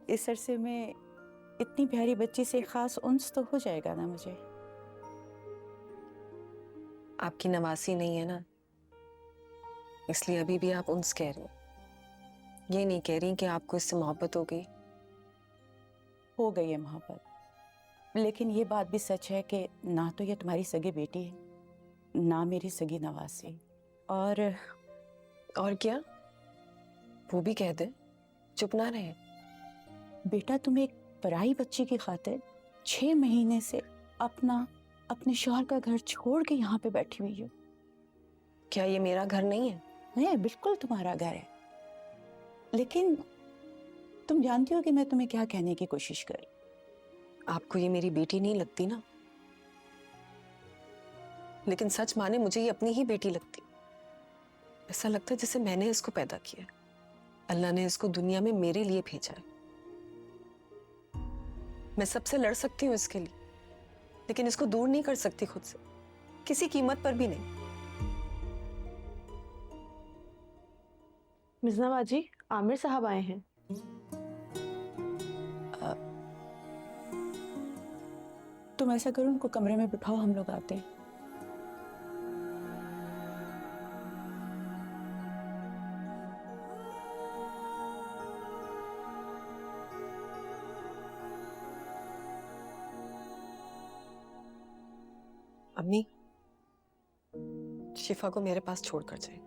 इस अरसे में इतनी प्यारी बच्ची से खास उन्स तो हो जाएगा ना मुझे। आपकी नवासी नहीं है ना, इसलिए अभी भी आप उन्स कह रहे हो। ये नहीं कह रही कि आपको इससे मोहब्बत हो गई। हो गई है मोहब्बत, लेकिन ये बात भी सच है कि ना तो ये तुम्हारी सगी बेटी है, ना मेरी सगी नवासी। और क्या? वो भी कह दे, चुप ना रहे। बेटा, तुम एक पराई बच्ची की खातिर 6 महीने से अपने शौहर का घर छोड़ के यहाँ पे बैठी हुई हो। क्या ये मेरा घर नहीं है? नहीं, बिल्कुल तुम्हारा घर है। लेकिन तुम जानती हो कि मैं तुम्हें क्या कहने की कोशिश कर। आपको ये मेरी बेटी नहीं लगती ना, लेकिन सच माने मुझे ये अपनी ही बेटी लगती। ऐसा लगता है जैसे मैंने इसको पैदा किया है, अल्लाह ने इसको दुनिया में मेरे लिए भेजा है। मैं सबसे लड़ सकती हूँ इसके लिए, लेकिन इसको दूर नहीं कर सकती खुद से, किसी कीमत पर भी नहीं। मिज़नावा जी, आमिर साहब आए हैं। तुम ऐसा करो, उनको कमरे में बिठाओ, हम लोग आते हैं। अम्मी, शिफा को मेरे पास छोड़कर जाए।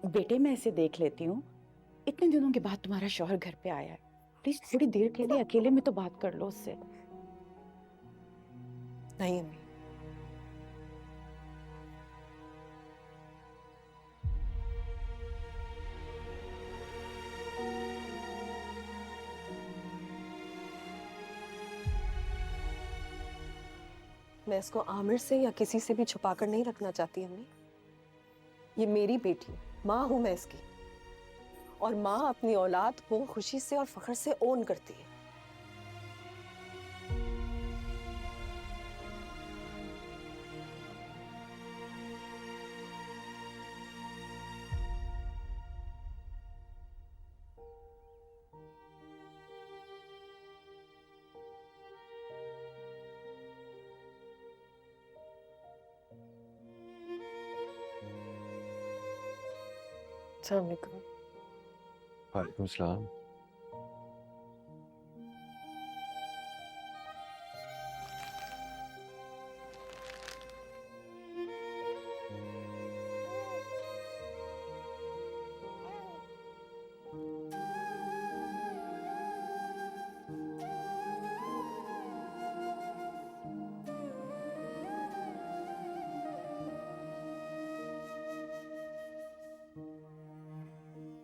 बेटे, मैं इसे देख लेती हूँ। इतने दिनों के बाद तुम्हारा शौहर घर पे आया है, प्लीज थोड़ी देर के लिए अकेले में तो बात कर लो उससे। नहीं अम्मी, मैं इसको आमिर से या किसी से भी छुपाकर नहीं रखना चाहती अम्मी। ये मेरी बेटी है, माँ हूं मैं इसकी, और माँ अपनी औलाद को खुशी से और फख्र से ओन करती है। अस्सलाम वालेकुम। वालेकुम सलाम।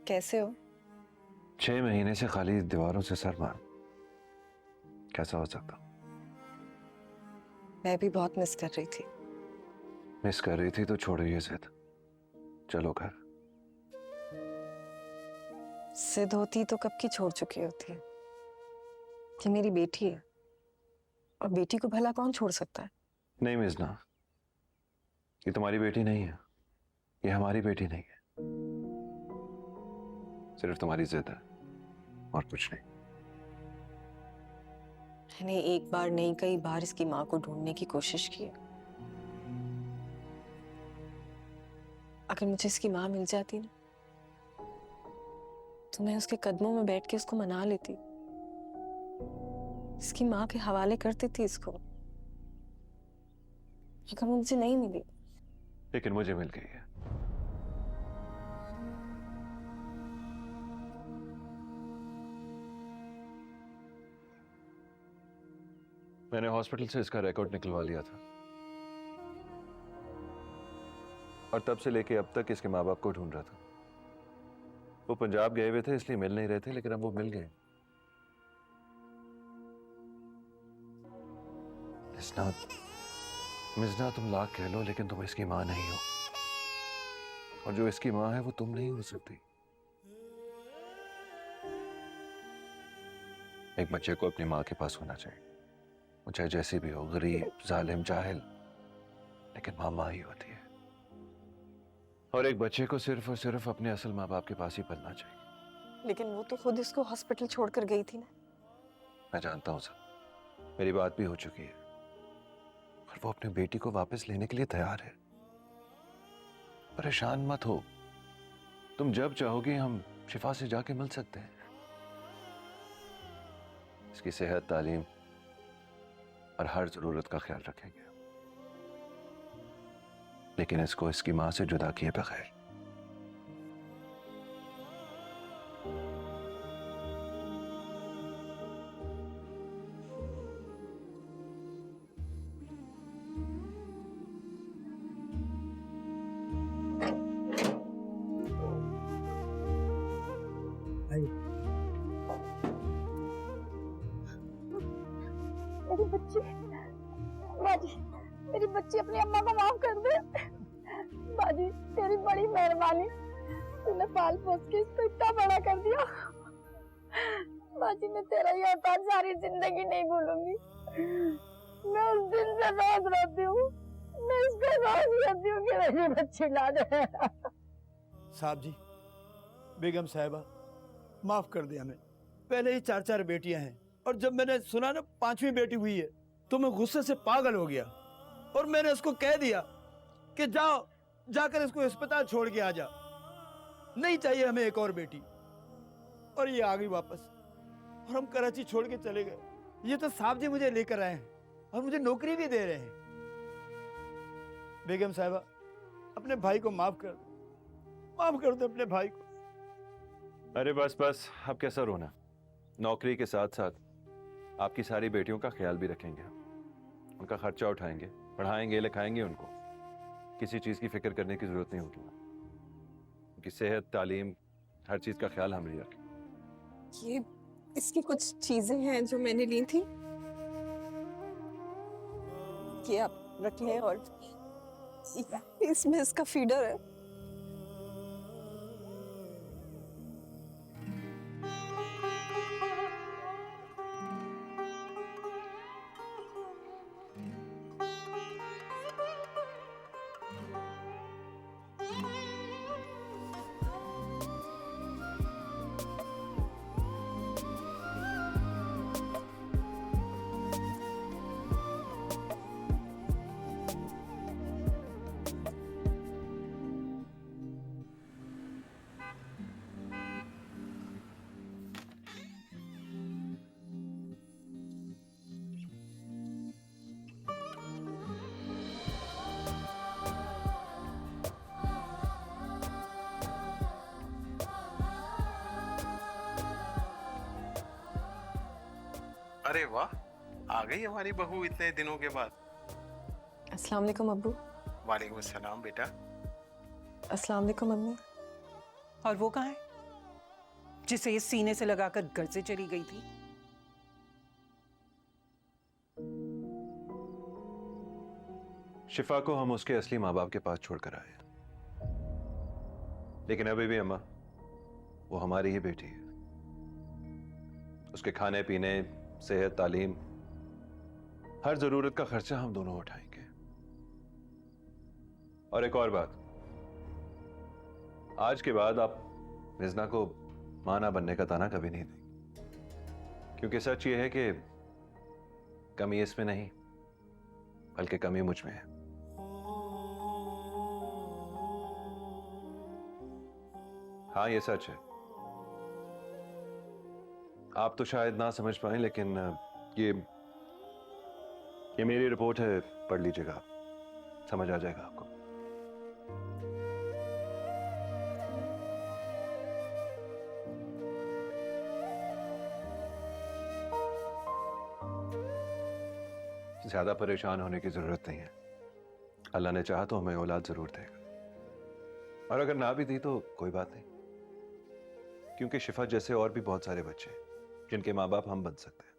कैसे हो? 6 महीने से खाली दीवारों से सर मार, कैसा हो सकता? मैं भी बहुत मिस कर रही थी। मिस कर रही थी तो छोड़ो ये जिद, चलो घर। जिद होती तो कब की छोड़ चुकी होती है। ये मेरी बेटी है, और बेटी को भला कौन छोड़ सकता है? नहीं मिजना, ये तुम्हारी बेटी नहीं है, ये हमारी बेटी नहीं है, सिर्फ तुम्हारी जिद है और कुछ नहीं। मैंने एक बार नहीं कई बार इसकी माँ को ढूंढने की कोशिश की। अगर मुझे इसकी माँ मिल जाती ना, तो मैं उसके कदमों में बैठ के उसको मना लेती, इसकी माँ के हवाले कर देती इसको। लेकिन वो मुझे नहीं मिली। लेकिन मुझे मिल गई है। मैंने हॉस्पिटल से इसका रिकॉर्ड निकलवा लिया था, और तब से लेके अब तक इसके माँ बाप को ढूंढ रहा था। वो पंजाब गए हुए थे इसलिए मिल नहीं रहे थे, लेकिन अब वो मिल गए। मिजना, तुम लाख कह लो, लेकिन तुम इसकी माँ नहीं हो, और जो इसकी माँ है वो तुम नहीं हो सकती। एक बच्चे को अपनी माँ के पास होना चाहिए, वो चाहे जैसी भी हो, गरीब, जालिम, जाहिल, लेकिन माँ माँ ही होती है। और एक बच्चे को सिर्फ और सिर्फ अपने असल माँ बाप के पास ही पलना चाहिए। लेकिन वो तो खुद इसको हॉस्पिटल छोड़कर गई थी ना। मैं जानता हूँ सर, मेरी बात भी हो चुकी है, और वो अपनी बेटी को वापस लेने के लिए तैयार है। परेशान मत हो, तुम जब चाहोगे हम शिफा से जाके मिल सकते हैं। इसकी सेहत, तालीम और हर जरूरत का ख्याल रखेंगे, लेकिन इसको इसकी मां से जुदा किए बगैर। मेरी बच्ची, बाजी, मेरी बच्ची अपनी अम्मा को माफ कर दे। बाजी, तेरी बड़ी मेहरबानी, तूने पाल पोस के इसको इतना बड़ा कर दिया। बाजी, मैं तेरा ये औतार सारी जिंदगी नहीं भूलूंगी। मैं उस दिन से रोज रोती हूँ, मैं इसको रोज कहती हूँ कि मेरी बच्ची ला दे। साहब जी, बेगम साहिबा, माफ कर दिया हमें। पहले ही 4 बेटियां हैं, और जब मैंने सुना ना 5वीं बेटी हुई है तो मैं गुस्से से पागल हो गया, और मैंने उसको कह दिया कि जाओ, जाकर इसको अस्पताल छोड़ के आ जा, नहीं चाहिए हमें एक और बेटी। और ये आ गई वापस, और हम कराची छोड़ के चले गए। ये तो साहब जी मुझे लेकर आए हैं और मुझे नौकरी भी दे रहे हैं। बेगम साहिबा, अपने भाई को माफ कर दो, माफ कर दो अपने भाई को। अरे बस बस, अब कैसा रोना। नौकरी के साथ साथ आपकी सारी बेटियों का ख्याल भी रखेंगे, उनका खर्चा उठाएंगे, पढ़ाएंगे, लिखाएंगे उनको। किसी चीज़ की फिक्र करने की ज़रूरत नहीं होगी। उनकी सेहत, तालीम, हर चीज़ का ख्याल हम ही रखें। ये इसकी कुछ चीजें हैं जो मैंने ली थी, ये आप रख लें, और इसमें इसका फीडर है। अरे वाह, आ गई हमारी बहू इतने दिनों के बाद। अस्सलाम वालेकुम अब्बू। वालेकुम अस्सलाम बेटा। अस्सलाम वालेकुम अम्मी। और वो कहाँ है जिसे ये सीने से लगाकर घर से चली गई थी? शिफा को हम उसके असली माँ बाप के पास छोड़कर आए, लेकिन अभी भी अम्मा, वो हमारी ही बेटी है। उसके खाने पीने, सेहत, तालीम, हर जरूरत का खर्चा हम दोनों उठाएंगे। और एक और बात, आज के बाद आप रिजना को मां ना बनने का ताना कभी नहीं देंगे, क्योंकि सच ये है कि कमी इसमें नहीं, बल्कि कमी मुझ में है। हाँ, ये सच है। आप तो शायद ना समझ पाए, लेकिन ये मेरी रिपोर्ट है, पढ़ लीजिएगा, समझ आ जाएगा आपको। ज्यादा परेशान होने की जरूरत नहीं है। अल्लाह ने चाहा तो हमें औलाद जरूर देगा, और अगर ना भी दी तो कोई बात नहीं, क्योंकि शिफा जैसे और भी बहुत सारे बच्चे हैं जिनके माँ बाप हम बन सकते हैं।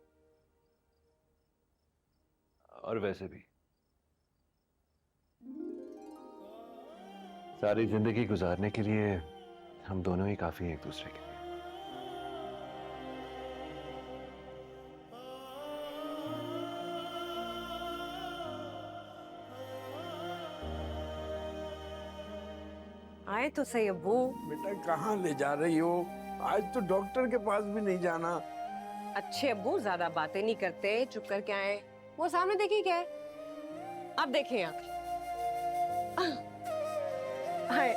और वैसे भी सारी जिंदगी गुजारने के लिए हम दोनों ही काफी हैं एक दूसरे के लिए। आए तो सही अब्बू। बेटा कहाँ ले जा रही हो? आज तो डॉक्टर के पास भी नहीं जाना। अच्छे अब्बू, ज्यादा बातें नहीं करते, चुप करके आए। वो सामने देखिए क्या है, अब देखें आप। हाय।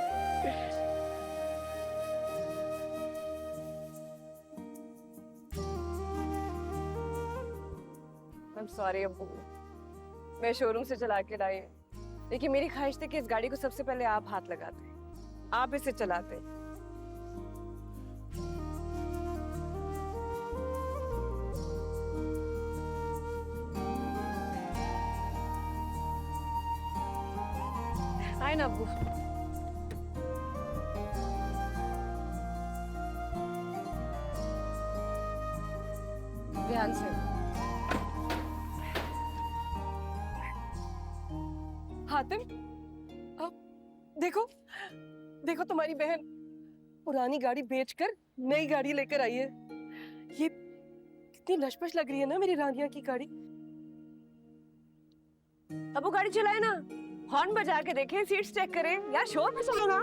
सॉरी अब्बू, मैं शोरूम से चला के लाई हूँ। लेकिन मेरी ख्वाहिश थी कि इस गाड़ी को सबसे पहले आप हाथ लगाते, आप इसे चलाते। आए ना अब्बू। ध्यान से। हातिम, अब देखो देखो तुम्हारी बहन पुरानी गाड़ी बेचकर नई गाड़ी लेकर आई है। ये कितनी नशपश लग रही है ना मेरी रानिया की गाड़ी। अब वो गाड़ी चलाए ना, हॉर्न बजा के देखें, सीट्स चेक करें, यार शोर में चलो ना।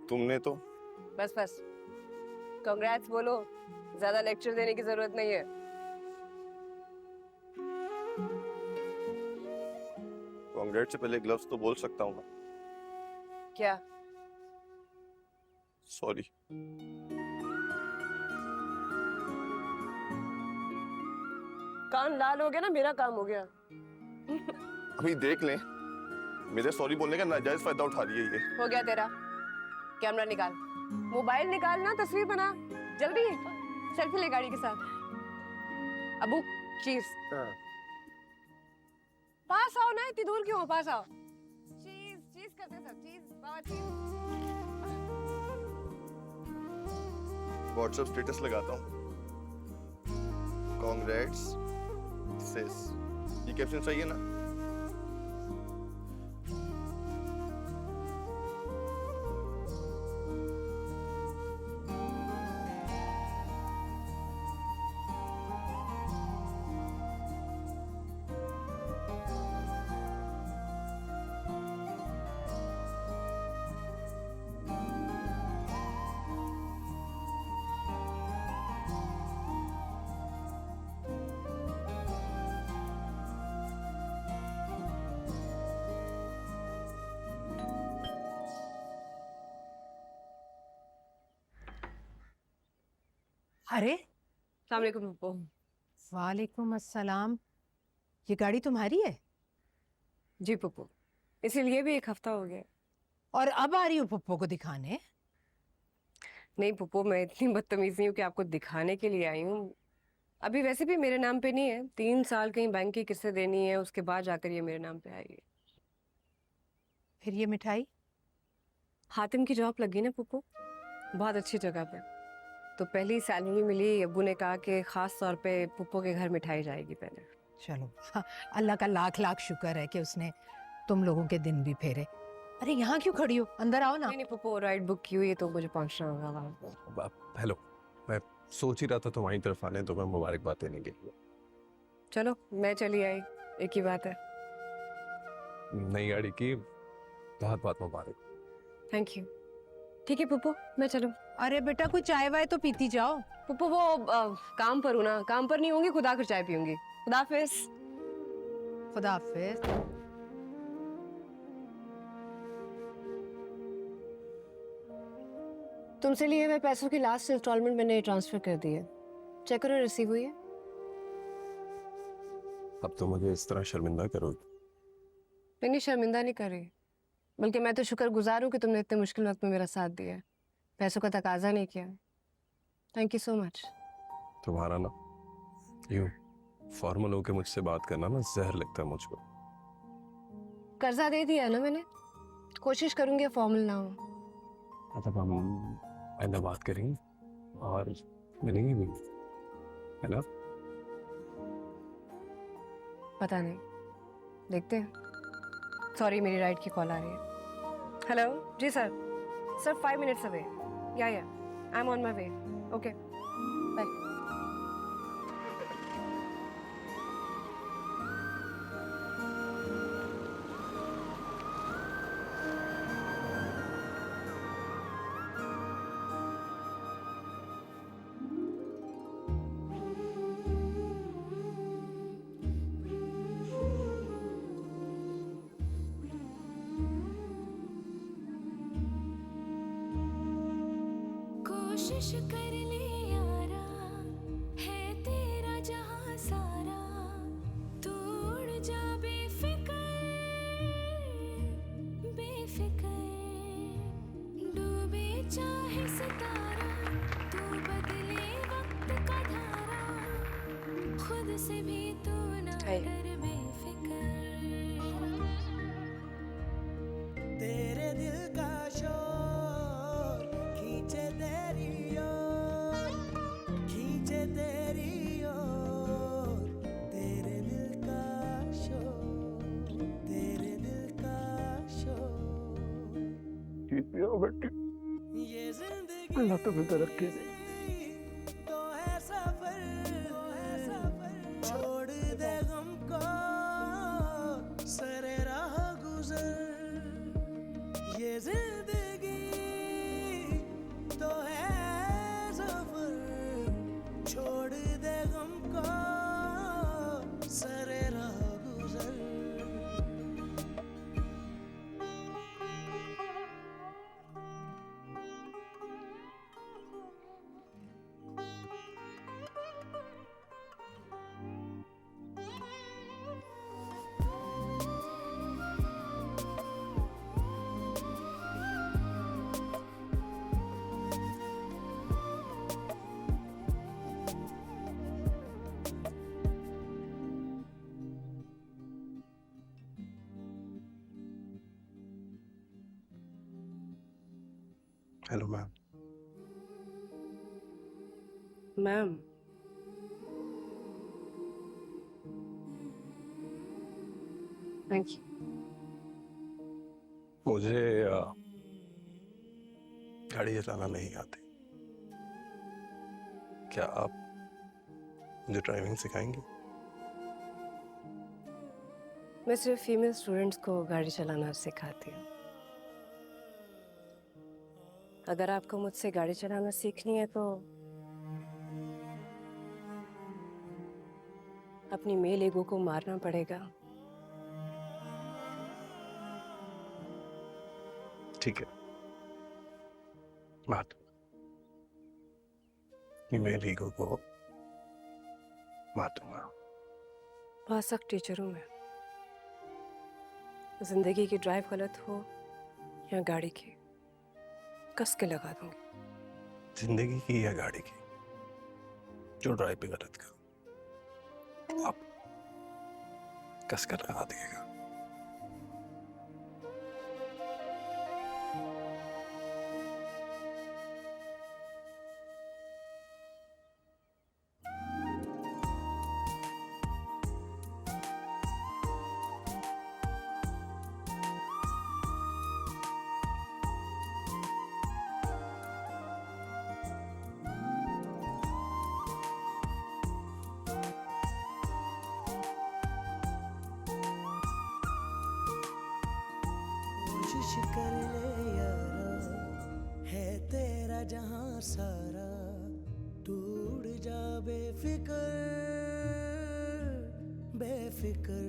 तुमने तो बस बस, कांग्रेट्स बोलो, ज्यादा लेक्चर देने की जरूरत नहीं है। कांग्रेट से पहले ग्लव्स तो बोल सकता हूँ ना। क्या? सॉरी। कान लाल हो गया ना, मेरा काम हो गया। अभी देख लें, मेरे सॉरी बोलने का नाजायज फायदा उठा लिया ये। हो गया तेरा। कैमरा निकाल, मोबाइल निकाल ना, तस्वीर बना जल्दी, सेल्फी ले गाड़ी के साथ। अबू चीज, पास आओ ना, इतनी दूर क्यों हो, पास आओ। चीज चीज करते सब, चीज बाबा चीज। व्हाट्सएप स्टेटस लगाता हूँ, कांग्रेट्स सिस, ये कैप्शन सही है ना? अरे अस्सलाम वालेकुम पप्पू। वालेकुम अस्सलाम। ये गाड़ी तुम्हारी है? जी पप्पू, इसीलिए भी एक हफ्ता हो गया। और अब आ रही हो पप्पू को दिखाने? नहीं पप्पू, मैं इतनी बदतमीज नहीं हूँ कि आपको दिखाने के लिए आई हूँ। अभी वैसे भी मेरे नाम पे नहीं है, 3 साल कहीं बैंक की किस्तें देनी है, उसके बाद जाकर ये मेरे नाम पे आएगी। फिर ये मिठाई? हातिम की जॉब लगी ना पप्पू, बहुत अच्छी जगह पे, तो पहली सैलरी मिली, अब्बू ने कहा कि खास तौर पे पप्पू के घर मिठाई जाएगी पहले। चलो हाँ, अल्लाह का लाख लाख शुक्र है कि उसने तुम लोगों के दिन भी फेरे। अरे यहाँ क्यों खड़ी हो, अंदर आओ ना। नहीं नहीं पप्पू, राइड बुक की हुई है तो मुझे पहुंचना होगा वहाँ। हेलो, मैं सोच ही रहा था तुम्हारी तरफ आने, तो मैं मुबारकबाद देने के लिए। चलो मैं चली आई, एक ही बात है। नई गाड़ी की बहुत बहुत मुबारक। Thank you. ठीक है पप्पू, मैं चलूं? अरे बेटा कोई चाय वाय तो पीती जाओ। पप्पू वो काम पर हूँ ना, काम पर नहीं होंगी, खुदा कर चाय पीऊंगी। खुदा हाफिज। खुदा हाफिज। तुमसे लिए हुए पैसों की लास्ट इंस्टॉलमेंट मैंने ट्रांसफर कर दी है, चेक करो रिसीव हुई है। अब तो मुझे इस तरह शर्मिंदा करोगी? नहीं शर्मिंदा नहीं कर रही, बल्कि मैं तो शुक्रगुजार हूँ कि तुमने इतने मुश्किल वक्त में मेरा साथ दिया, पैसों का तकाजा नहीं किया। Thank you so much. तुम्हारा ना यूं फॉर्मल होके मुझसे बात करना ना जहर लगता है मुझको। कर्जा दे दिया ना मैंने, कोशिश करूंगी फॉर्मल ना हो। मतलब हम आइंदा बात करेंगे और मिलेंगे भी, है ना? पता नहीं, देखते हैं। सॉरी मेरी राइड की कॉल आ रही है। हेलो जी sir, sir 5 minutes away. Yeah I am on my way. Okay bye. खुद से भी तू ना डर बेफिक्र तेरे दिल का शोर खींचे तेरी ओर खींचे तेरी ओर तेरे दिल का शोर तेरे दिल का शोर ये जिंदगी अल्लाह तुम्हें तरक्की दे। तो है सफर छोड़ दे गम को सरे राह गुजर ये जिंदगी तो है सफर छोड़ दे गम को सरे राह गुजर hello ma'am. Ma'am thank you. मुझे गाड़ी चलाना नहीं आती, क्या आप मुझे ड्राइविंग सिखाएंगे? मैं सिर्फ फीमेल स्टूडेंट्स को गाड़ी चलाना सिखाती हूँ। अगर आपको मुझसे गाड़ी चलाना सीखनी है तो अपनी मेल ईगो को मारना पड़ेगा। ठीक है, मार मेरे ईगो को मार दूंगा। बहुत सख्त टीचर हूँ मैं। जिंदगी की ड्राइव गलत हो या गाड़ी की, कस के लगा दूंगी। जिंदगी की या गाड़ी की, जो ड्राइव पे गलत करो आप कस कर लगा दिएगा। कोशिश कर ले यारा है तेरा जहां सारा तू उड़ जा बेफिक्र बेफिक्र